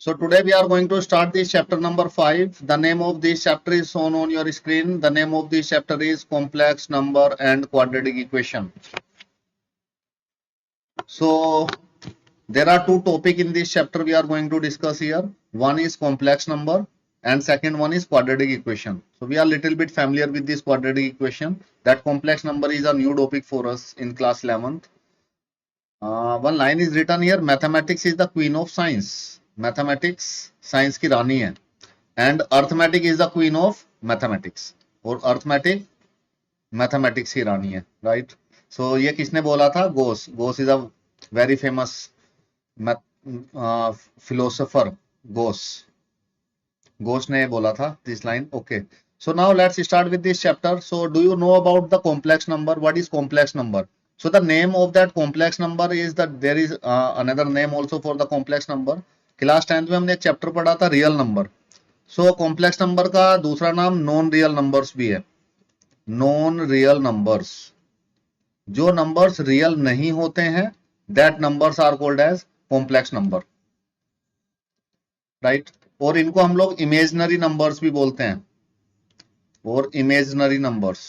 So today we are going to start this chapter number 5. The name of this chapter is shown on your screen. The name of this chapter is complex number and quadratic equation. So there are two topics in this chapter we are going to discuss here. One is complex number and second one is quadratic equation. So we are little bit familiar with this quadratic equation. That complex number is a new topic for us in class 11th. One line is written here, mathematics is the queen of science. Mathematics science की रानी है and arithmetic is the queen of mathematics. और arithmetic mathematics की रानी है, right? So ये किसने बोला था? Gauss. Gauss is a very famous philosopher. Gauss. Gauss ने बोला था this line. Okay. So now let's start with this chapter. So do you know about the complex number? What is complex number? So the name of that complex number is that there is another name also for the complex number. Class 10th में हमने एक chapter पढ़ा था real number. So complex number का दूसरा नाम non real numbers भी है. नॉन रियल नंबर्स, जो नंबर्स रियल नहीं होते हैं, that numbers are called as complex number, right. और इनको हम लोग इमेजिनरी नंबर्स भी बोलते हैं, और imaginary numbers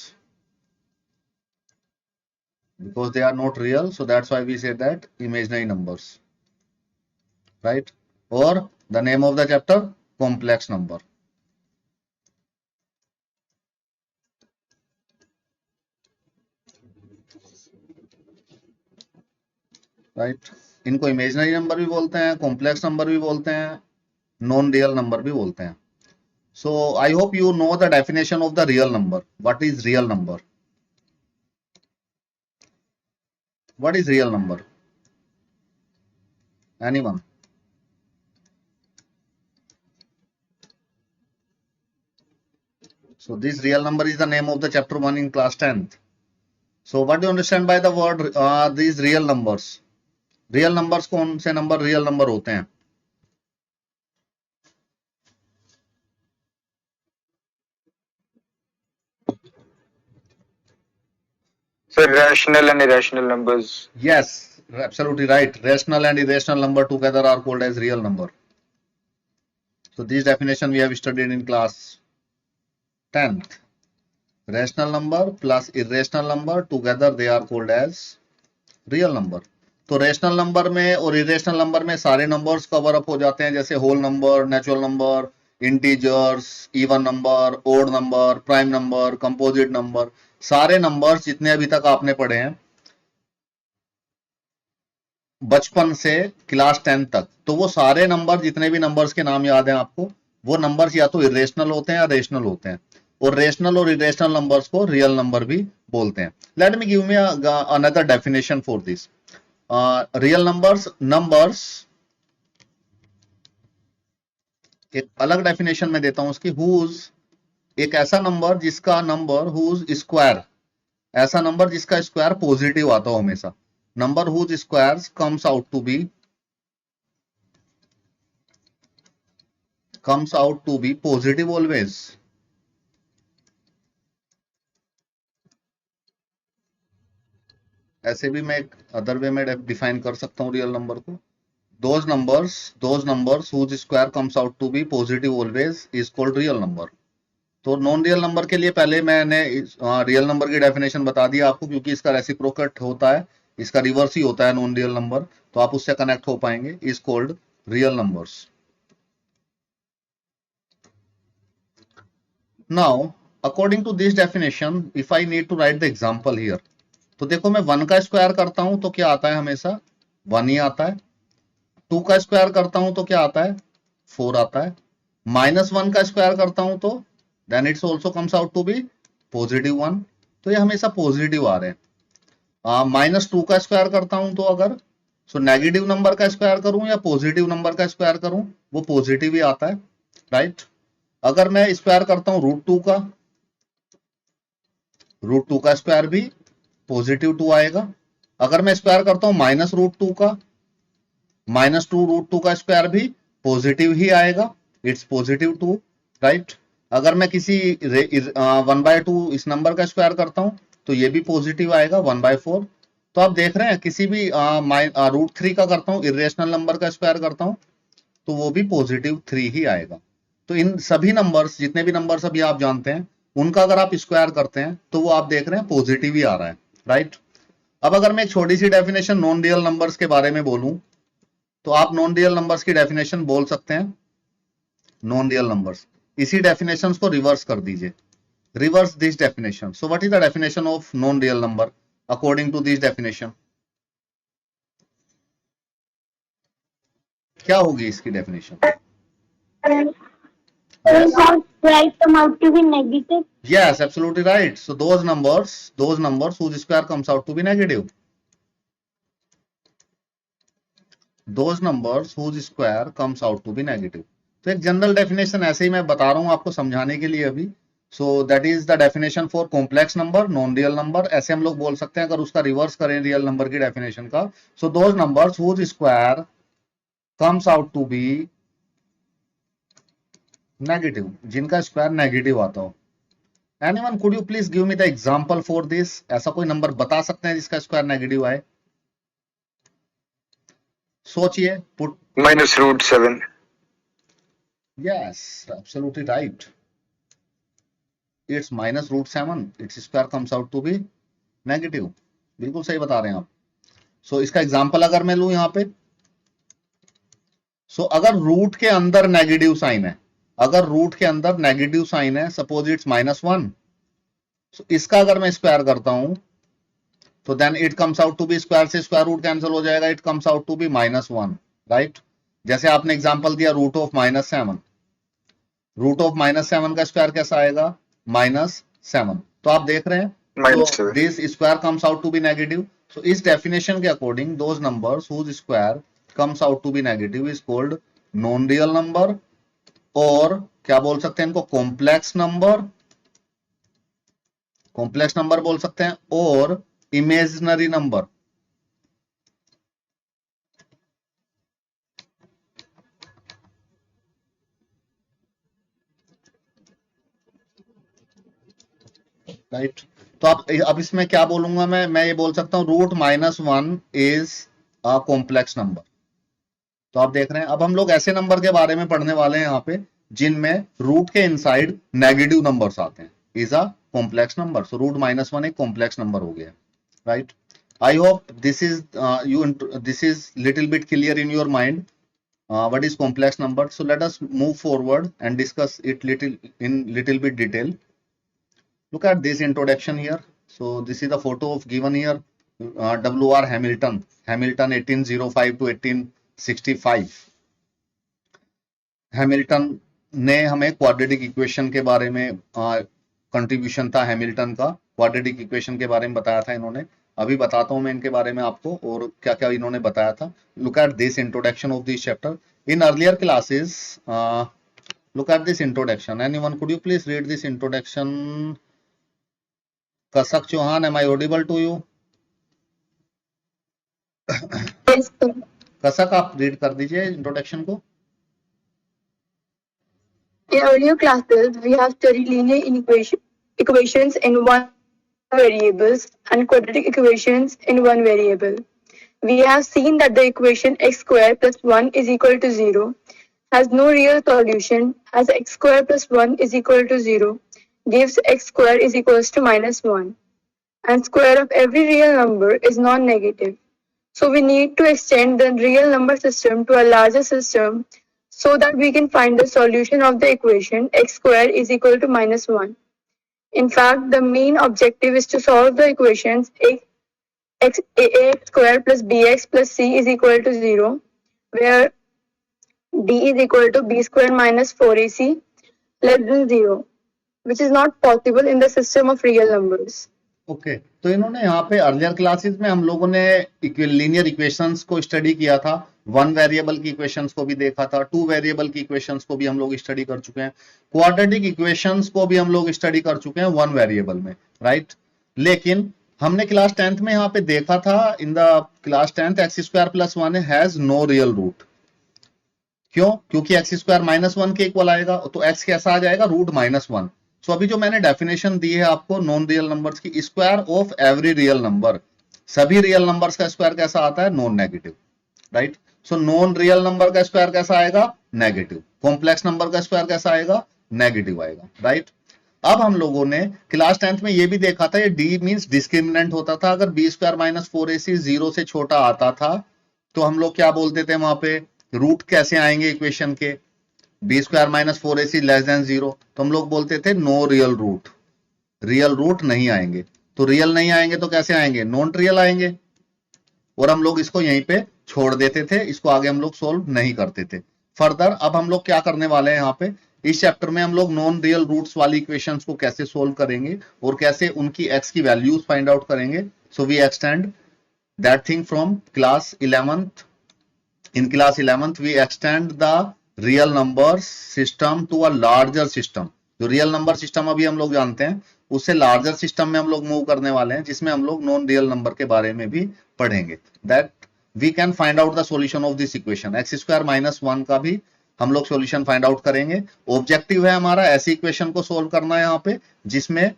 because they are not real, so that's why we say that imaginary numbers, right? Or the name of the chapter, complex number, right? इनको imaginary number भी बोलते हैं, कॉम्प्लेक्स नंबर भी बोलते हैं, नॉन रियल नंबर भी बोलते हैं. So I hope you know the definition of the real number. What is real number? What is real number? Anyone? So this real number is the name of the chapter 1 in class 10th. So what do you understand by the word these real numbers? Real numbers कौन से number real number होते हैं? Sir, rational and irrational numbers. Yes, absolutely right. Rational and irrational number together are called as real number. So this definition we have studied in class 10th. Rational number plus irrational number together they are called as real number. तो rational number में और irrational number में सारे numbers cover up हो जाते हैं, जैसे whole number, natural number, integers, even number, odd number, prime number, composite number, सारे नंबर्स जितने अभी तक आपने पढ़े हैं बचपन से क्लास 10 तक, तो वो सारे नंबर जितने भी नंबर्स के नाम याद हैं आपको, वो नंबर्स या तो इरेशनल होते हैं या रेशनल होते हैं. और रेशनल और इरेशनल नंबर्स को रियल नंबर भी बोलते हैं. Let me give me another definition for this. Real numbers एक अलग डेफिनेशन में देता हूं उसकी. हुज, एक ऐसा नंबर जिसका नंबर हुज स्क्वायर, ऐसा नंबर जिसका स्क्वायर पॉजिटिव आता हो हमेशा. Number whose square comes out to be positive always. ऐसे भी मैं एक अदर वे में डिफाइन कर सकता हूं रियल नंबर को. those numbers whose square comes out to be positive always is called real number. तो नॉन रियल नंबर के लिए पहले मैंने रियल नंबर की डेफिनेशन बता दिया आपको, क्योंकि इसका रेसिप्रोकेट होता है, इसका रिवर्स ही होता है नॉन रियल नंबर, तो आप उससे कनेक्ट हो पाएंगे. Is called real numbers. Now according to this definition, if I need to write the example here, तो देखो मैं 1 का स्क्वायर करता हूं तो क्या आता है? हमेशा 1 ही आता है. 2 का स्क्वायर करता हूं तो क्या आता है? 4 आता है. -1 का स्क्वायर करता हूं तो then it's also comes out to be +1. तो ये हमेशा पॉजिटिव आ रहे हैं. -2 का स्क्वायर करता हूं तो अगर सो नेगेटिव नंबर का स्क्वायर करूं या पॉजिटिव नंबर का स्क्वायर करूं, वो पॉजिटिव ही आता है, राइट. अगर मैं स्क्वायर करता हूं √2 का, √2 का स्क्वायर भी +2 आएगा. अगर मैं स्क्वायर करता हूं -√2 का, -2 √2 का स्क्वायर भी पॉजिटिव ही आएगा, इट्स +2, राइट. अगर मैं किसी 1/2 इस नंबर का स्क्वायर करता हूं तो ये भी पॉजिटिव आएगा, 1/4. तो आप देख रहे हैं किसी भी √3 का करता हूं, इरेशनल नंबर का स्क्वायर करता हूं तो वो भी पॉजिटिव 3 ही आएगा। तो इन सभी नंबर्स, जितने भी नंबर्स अभी आप जानते हैं, उनका अगर आप स्क्वायर करते हैं तो वो आप देख रहे हैं पॉजिटिव ही आ रहा है, राइट। अब अगर मैं एक छोटी सी डेफिनेशन नॉन रियल नंबर्स के बारे में बोलूं, तो आप नॉन रियल नंबर्स की डेफिनेशन बोल सकते हैं। नॉन रियल नंबर्स, इसी डेफिनेशंस को रिवर्स कर दीजिए, reverse this definition. So what is the definition of non real number according to this definition? क्या होगी इसकी definition? Square come out to be negative. Yes, absolutely right. So those numbers whose square comes out to be negative. Those numbers whose square comes out to be negative. तो एक general definition ऐसे ही मैं बता रहा हूं आपको समझाने के लिए अभी। So that is the definition for complex number, non real number. ऐसे हम लोग बोल सकते हैं अगर उसका रिवर्स करें रियल नंबर की डेफिनेशन का। So those numbers whose square comes out to be negative, जिनका स्क्वायर नेगेटिव आता हो। Anyone could you please give me the example for this? ऐसा कोई नंबर बता सकते हैं जिसका स्क्वायर नेगेटिव आए? सोचिए। Put -√7. Yes, absolutely right. It's -√7. Its square comes out to be negative. बिल्कुल सही बता रहे हैं आप। सो इसका एग्जांपल अगर मैं लूं यहां पे, सो अगर रूट के अंदर नेगेटिव साइन है, अगर रूट के अंदर नेगेटिव साइन है, सपोज इट्स -1, सो इसका अगर मैं स्क्वायर करता हूं तो then it comes out to be, square से स्क्वायर रूट कैंसिल हो जाएगा, it comes out to be -1, right. जैसे आपने एग्जांपल दिया रूट ऑफ -7, रूट ऑफ -7 का स्क्वायर कैसा आएगा? -7। तो आप देख रहे हैं, तो this square comes out to be negative. So इस डेफिनेशन के according those numbers whose square comes out to be negative is called non real number, और क्या बोल सकते हैं इनको? कॉम्प्लेक्स नंबर, कॉम्प्लेक्स नंबर बोल सकते हैं, और इमेजिनरी नंबर। राइट। तो आप अब इसमें क्या बोलूंगा मैं ये बोल सकता हूं root -1 is a complex number. तो आप देख रहे हैं, अब हम लोग ऐसे नंबर के बारे में पढ़ने वाले हैं यहाँ पे जिनमें रूट के इनसाइड नेगेटिव नंबर्स आते हैं, is a complex number. So root -1 एक कॉम्प्लेक्स नंबर हो गया, right. I hope this is little bit clear in your mind what is complex number. So let us move forward and discuss it little bit detail. Look at this introduction here. So this is the photo of given here, W.R. Hamilton 1805 to 1865. Hamilton ने हमें quadratic equation के बारे में contribution था Hamilton का, quadratic equation के बारे में बताया था इन्होंने। अभी बताता हूं मैं इनके बारे में आपको और क्या क्या इन्होंने बताया था। Look at this introduction of this chapter in earlier classes. Look at this introduction. Anyone could you please read this introduction? Kasak Chauhan, am I audible to you? Yes, sir. कसक आप रीड कर दीजिए इंट्रोडक्शन को। In earlier classes, we have studied linear equations in one variables and quadratic equations in one variable. We have seen that the equation x square plus 1 is equal to 0 has no real solution, as x square plus 1 is equal to 0 gives x square is equals to -1, and square of every real number is non-negative. So we need to extend the real number system to a larger system so that we can find the solution of the equation x square is equal to -1. In fact, the main objective is to solve the equations ax square plus bx plus c is equal to 0, where d is equal to b square minus 4ac less than 0, which is not possible in the system of real numbers. Okay तो इन्होंने यहाँ पे earlier classes में हम लोगों ने linear equations को study किया था, वन वेरिएबल की इक्वेशंस को भी देखा था, टू वेरिएबल की इक्वेशंस को भी हम लोग स्टडी कर चुके हैं, क्वाड्रेटिक इक्वेशंस को भी हम लोग स्टडी कर चुके हैं वन वेरिएबल में, राइट। लेकिन हमने क्लास 10th में यहाँ पे देखा था, in the class 10th x square plus 1 has no real root. क्यों? क्योंकि एक्स स्क्वायर -1 के इक्वल आएगा, तो एक्स कैसा आ जाएगा? रूट -1। सो अभी जो मैंने डेफिनेशन दी है आपको नॉन रियल नंबर्स की, square of every real number, सभी रियल नंबर्स का स्क्वायर कैसा आता है? Non negative, right. So non real number का स्क्वायर कैसा आएगा? नेगेटिव। कॉम्प्लेक्स नंबर का स्क्वायर कैसा आएगा? नेगेटिव आएगा, राइट। अब हम लोगों ने क्लास 10th में ये भी देखा था, ये डी मींस डिस्क्रिमिनेंट होता था। अगर बी स्क्वायर माइनस 4ac 0 से छोटा आता था तो हम लोग क्या बोलते थे वहां पे? रूट कैसे आएंगे इक्वेशन के? B square minus 4ac less than 0, तो हम लोग बोलते थे no real root, real root नहीं आएंगे। तो रियल नहीं आएंगे तो कैसे आएंगे? नॉन ट्रियल आएंगे। और हम लोग इसको यहीं पे छोड़ देते थे, इसको आगे हम लोग सोल्व नहीं करते थे। फर्दर अब हम लोग क्या करने वाले हैं यहाँ पे, इस चैप्टर में हम लोग नॉन रियल रूट्स वाली इक्वेशंस को कैसे सोल्व करेंगे और कैसे उनकी एक्स की वैल्यूज फाइंड आउट करेंगे। So we extend that thing from class 11th। In class 11th we extend the real numbers system to a larger system। जो रियल नंबर सिस्टम अभी हम लोग जानते हैं उससे लार्जर सिस्टम में हम लोग मूव करने वाले हैं, जिसमें हम लोग नॉन रियल नंबर के बारे में भी पढ़ेंगे। That we can find out the solution of this equation. X square minus 1 का भी हम लोग सॉल्यूशन फाइंड आउट करेंगे। ऑब्जेक्टिव है हमारा ऐसी इक्वेशन को सोल्व करना है यहाँ पे जिसमें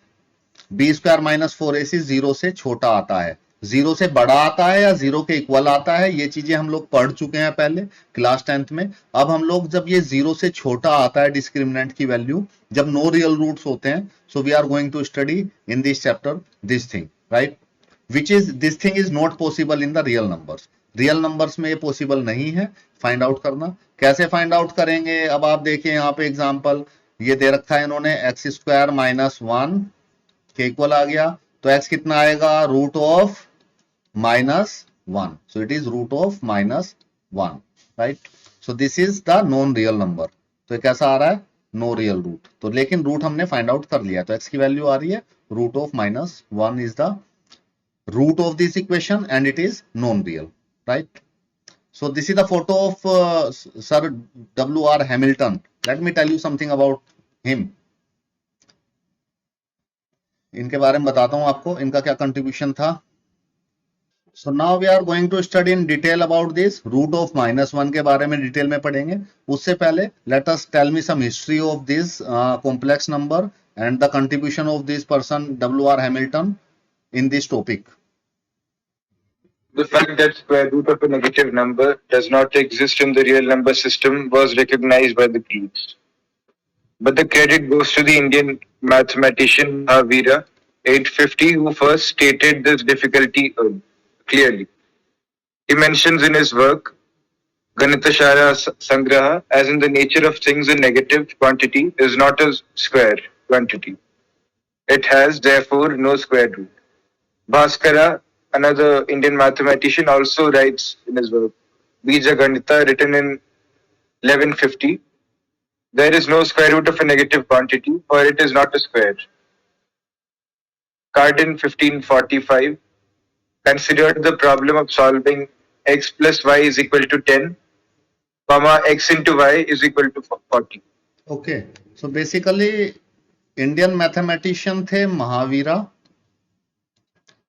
बी स्क्वायर माइनस 4ac 0 से छोटा आता है, 0 से बड़ा आता है या 0 के इक्वल आता है। ये चीजें हम लोग पढ़ चुके हैं पहले क्लास 10th में। अब हम लोग जब ये 0 से छोटा आता है डिस्क्रिमिनेंट की वैल्यू, जब नो रियल रूट्स होते हैं, so we are going to study in this chapter this thing, right, which is this thing is not possible in the real numbers. Real numbers में ये पॉसिबल नहीं है find out करना। कैसे find out करेंगे? अब आप देखिए यहाँ पे एग्जाम्पल ये दे रखा है इन्होंने, एक्स स्क्वायर माइनस 1 के इक्वल आ गया, तो x कितना आएगा? Root of minus 1। So it is root of minus 1, right. So this is the non real number. तो ये कैसा आ रहा है? No real root. तो लेकिन रूट हमने फाइंड आउट कर लिया, तो x की वैल्यू आ रही है root of minus 1 is the root of this equation and it is non-real, right? So this is the photo of Sir W.R. Hamilton. Let me tell you something about him. इनके बारे में बताता हूं आपको, इनका क्या कंट्रीब्यूशन था। So now we are going to study in detail about this root of minus 1 के बारे में डिटेल में पढ़ेंगे। उससे पहले let us tell me some history of this complex number and the contribution of this person W.R. Hamilton in this topic. The fact that square root of a negative number does not exist in the real number system was recognized by the Greeks. But the credit goes to the Indian mathematician Mahavira, 850, who first stated this difficulty clearly. He mentions in his work, Ganitashara Sangraha, as in the nature of things a negative quantity is not a square quantity. It has, therefore, no square root. Bhaskara, another Indian mathematician, also writes in his work, Bija Ganita, written in 1150, there is no square root of a negative quantity, for it is not a square. Cardan, 1545, considered the problem of solving x plus y is equal to 10, comma x into y is equal to 40. Okay, so basically Indian mathematician थे महावीरा,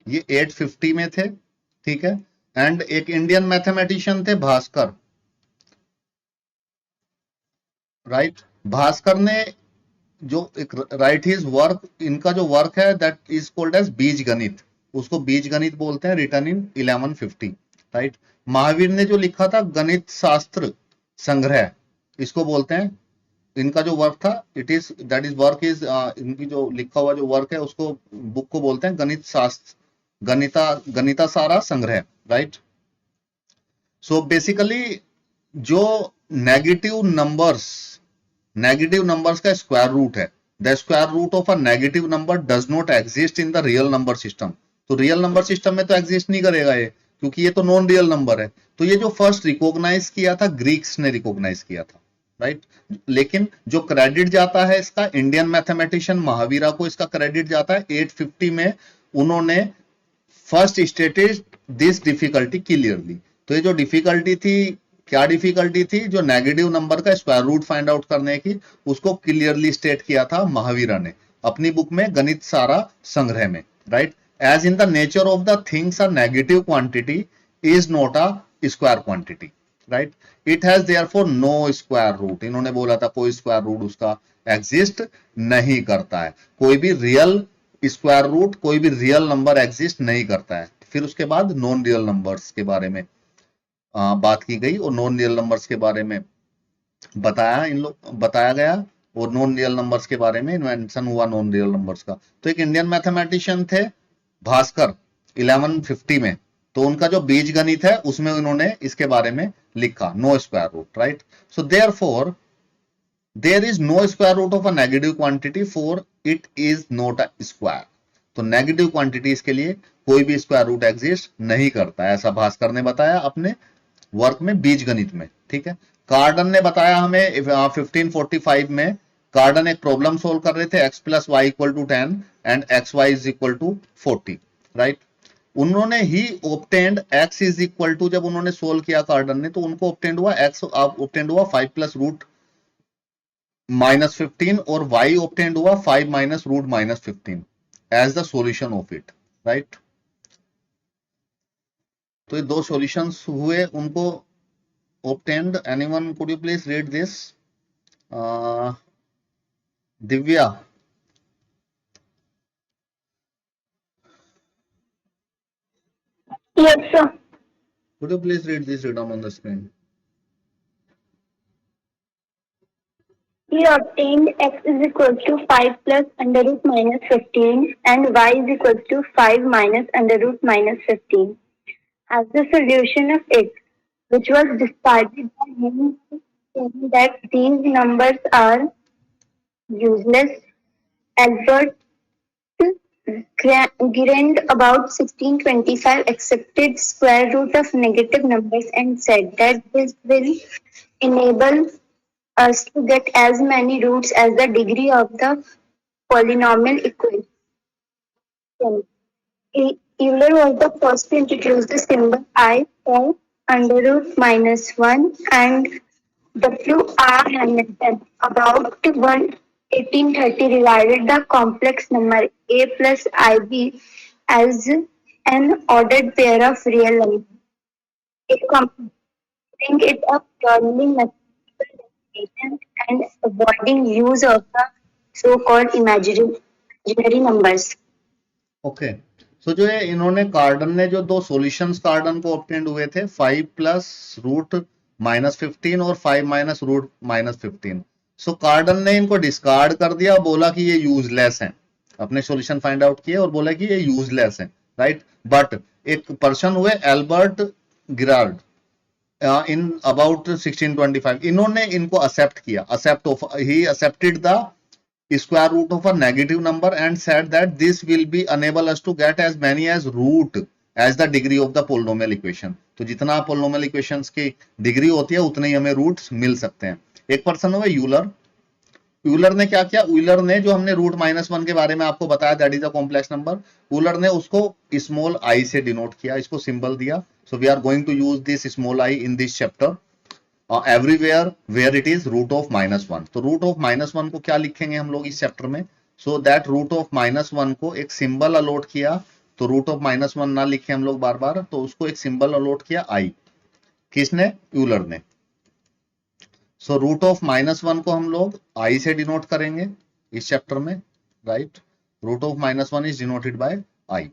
ये 850 में थे, ठीक है। And एक Indian mathematician थे Bhaskar, right. Bhaskar ने जो एक राइट हिज वर्क, इनका जो वर्क है दैट इज कॉल्ड एज बीज गणित, उसको बीज गणित बोलते हैं, रिटन इन 1150, राइट। महावीर ने जो लिखा था गणित शास्त्र संग्रह, इसको बोलते हैं, इनका जो वर्क था it is that is work is इनकी जो लिखा हुआ जो वर्क है उसको बुक को बोलते हैं गणित शास्त्र Ganita Sara Sangraha, right. So basically जो नेगेटिव नंबर्स का स्क्वायर रूट है, the square root of a negative number does not exist in the real number system. तो रियल नंबर सिस्टम में तो एग्जिस्ट नहीं करेगा ये, क्योंकि ये तो नॉन रियल नंबर है। तो ये जो फर्स्ट रिकॉग्नाइज किया था, ग्रीक्स ने रिकॉग्नाइज किया था, राइट। लेकिन जो क्रेडिट जाता है इसका इंडियन मैथमेटिशियन महावीरा को, इसका क्रेडिट जाता है 850 में, उन्होंने first stated this difficulty clearly. तो ये जो डिफिकल्टी थी, क्या डिफिकल्टी थी? जो नेगेटिव नंबर का स्क्वायर रूट फाइंड आउट करने की, उसको क्लियरली स्टेट किया था महावीरा ने अपनी बुक में गणित सारा संग्रह में, right. As in the nature of the things a negative quantity is not a square quantity, right. It has therefore no square root. इन्होंने बोला था कोई स्क्वायर रूट उसका एग्जिस्ट नहीं करता है, कोई भी रियल स्क्वायर रूट, कोई भी रियल नंबर एग्जिस्ट नहीं करता है। फिर उसके बाद नॉन रियल नंबर्स के बारे में बात की गई और नॉन रियल नंबर्स के बारे में बताया गया और नॉन रियल नंबर्स के बारे में इन्वेंशन हुआ नॉन रियल नंबर्स का। तो एक इंडियन मैथमेटिशियन थे भास्कर 1150 में, तो उनका जो बीज गणित है उसमें उन्होंने इसके बारे में लिखा, no square root, right. So therefore there is no square root of a negative quantity for it is not a square. तो नेगेटिव क्वांटिटीज के लिए कोई भी स्क्वायर रूट एग्जिस्ट नहीं करता, ऐसा भास्कर ने बताया अपने वर्क में बीज गणित में, ठीक है। कार्डन ने बताया हमें 1545 में, कार्डन एक प्रॉब्लम सोल्व कर रहे थे, x plus y equal to 10 and x y is equal to 40, right. उन्होंने ही obtained x is equal to, जब उन्होंने सोल्व किया कार्डन ने, तो उनको ऑब्टेंड हुआ x ऑब्टेंड हुआ 5 प्लस रूट -15 और y ऑब्टेंड हुआ 5 minus root -15 as the solution of it, right. तो ये दो सॉल्यूशंस हुए उनको obtained. Anyone could you please read this? Divya. Yes, sir. Could you please read this written on the screen? We obtained x is equal to 5 plus under root minus 15 and y is equal to 5 minus under root minus 15 as the solution of x, which was discarded by him saying that these numbers are useless. Albert Grand about 1625 accepted square root of negative numbers and said that this will enable us to get as many roots as the degree of the polynomial equation. Euler was the first to introduce the symbol I for under root -1 and W.R. Hamilton about 1830 regarded the complex number a plus ib as an ordered pair of real numbers. Considering it a purely mathematical definition and avoiding use of the so-called imaginary numbers. Okay, so जो है इन्होंने कार्डन ने जो दो solutions कार्डन को obtained हुए थे, 5 प्लस रूट -15 और 5 माइनस रूट -15। सो कार्डन ने इनको डिस्कार्ड कर दिया, बोला कि ये यूजलेस हैं, अपने सॉल्यूशन फाइंड आउट किए और बोला कि ये यूजलेस हैं, राइट। बट एक पर्सन हुए एल्बर्ट गिरार्ड इन अबाउट 1625, इन्होंने इनको एक्सेप्ट किया, he accepted the square root of a negative number and said that this will be enable us to get as many as root as the degree of the polynomial equation. तो जितना polynomial equations की degree होती है उतने ही हमें roots मिल सकते हैं। एक पर्सन हुआ यूलर। यूलर ने क्या किया, यूलर ने जो हमने रूट -1 के बारे में आपको बताया, that is a complex number, Euler ने उसको स्मॉल आई से डिनोट किया, इसको सिंबल दिया। So we are going to use this small i in this chapter everywhere where it is root of -1। तो रूट ऑफ -1 को क्या लिखेंगे हम लोग इस चैप्टर में, सो दैट रूट ऑफ -1 को एक सिंबल अलॉट किया। तो रूट ऑफ -1 ना लिखे हम लोग बार बार, तो उसको एक सिंबल अलॉट किया आई, किसने, यूलर ने। सो रूट ऑफ -1 को हम लोग आई से डिनोट करेंगे इस चैप्टर में, right. Root of -1 is denoted by i.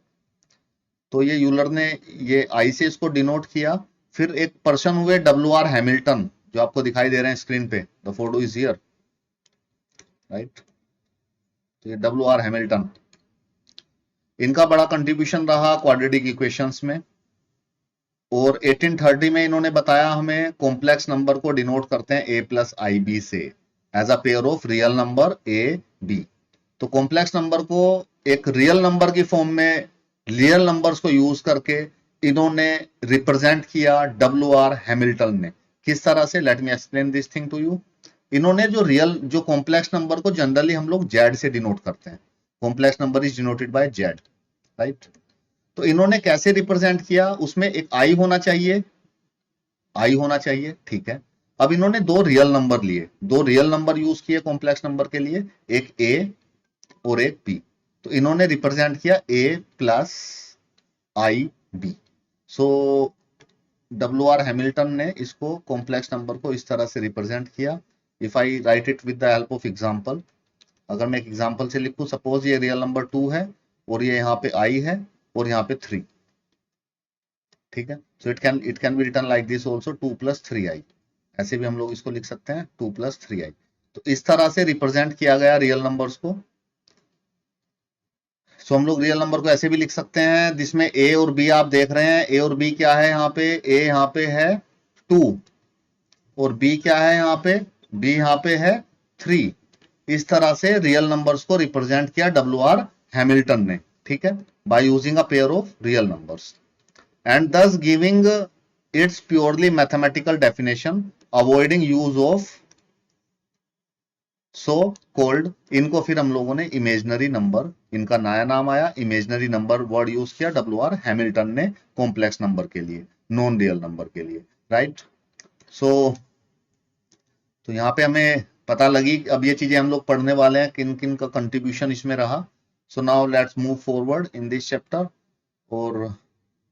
तो ये यूलर ने ये आई से इसको डिनोट किया। फिर एक पर्सन हुए W.R. हैमिल्टन, जो आपको दिखाई दे रहे हैं स्क्रीन पे, the photo is here, right. तो ये W.R. हैमिल्टन, इनका बड़ा कंट्रीब्यूशन रहा क्वाड्रेटिक इक्वेशंस में। और 1830 में इन्होंने बताया हमें कॉम्प्लेक्स नंबर को डिनोट करते हैं a प्लस IB से as a pair of real number a b। तो कॉम्प्लेक्स नंबर को एक रियल नंबर की फॉर्म में रियल नंबर्स को यूज करके इन्होंने रिप्रेजेंट किया W.R. हैमिल्टन ने। किस तरह से, let me explain this thing to you. इन्होंने जो कॉम्प्लेक्स नंबर को जनरली हम लोग Z से डिनोट करते हैं, complex number is denoted bye Z, right. तो इन्होंने कैसे रिप्रेजेंट किया, उसमें एक I होना चाहिए, ठीक है। अब इन्होंने दो रियल नंबर लिए, दो रियल नंबर यूज किए कॉम्प्लेक्स नंबर के लिए, एक A और एक B। तो इन्होंने रिप्रेजेंट किया A plus IB। So W.R. Hamilton ने इसको कॉम्प्लेक्स नंबर को इस तरह से रिप्रेजेंट किया। If I right it with the help of example, अगर मैं एक एग्जांपल से लिखूं, सपोज ये रियल नंबर 2 है और ये यहाँ पे I है और यहाँ पे 3, ठीक है। So it can be written like this also 2 + 3i, ऐसे भी हम लोग इसको लिख सकते हैं 2 + 3i। तो इस तरह से रिप्रेजेंट किया गया रियल नंबर्स को। सो हम लोग रियल नंबर को ऐसे भी लिख सकते हैं, जिसमें ए और बी आप देख रहे हैं, ए और बी क्या है यहाँ पे, ए यहाँ पे है 2 और बी क्या है यहाँ पे, बी यहाँ पे है 3। इस तरह से रियल नंबर्स को रिप्रेजेंट किया WR हैमिल्टन ने, ठीक है, by using a pair of real numbers and thus giving it's purely mathematical definition, avoiding use of so called. इनको फिर हम लोगों ने इमेजनरी नंबर, इनका नया नाम आया इमेजनरी नंबर, वर्ड यूज किया WR हैमिल्टन ने कॉम्प्लेक्स नंबर के लिए, नॉन रियल नंबर के लिए, राइट। सो तो यहाँ पे हमें पता लगी, अब ये चीजें हम लोग पढ़ने वाले हैं, किन किन का कंट्रीब्यूशन इसमें रहा। So now let's move forward in this chapter. और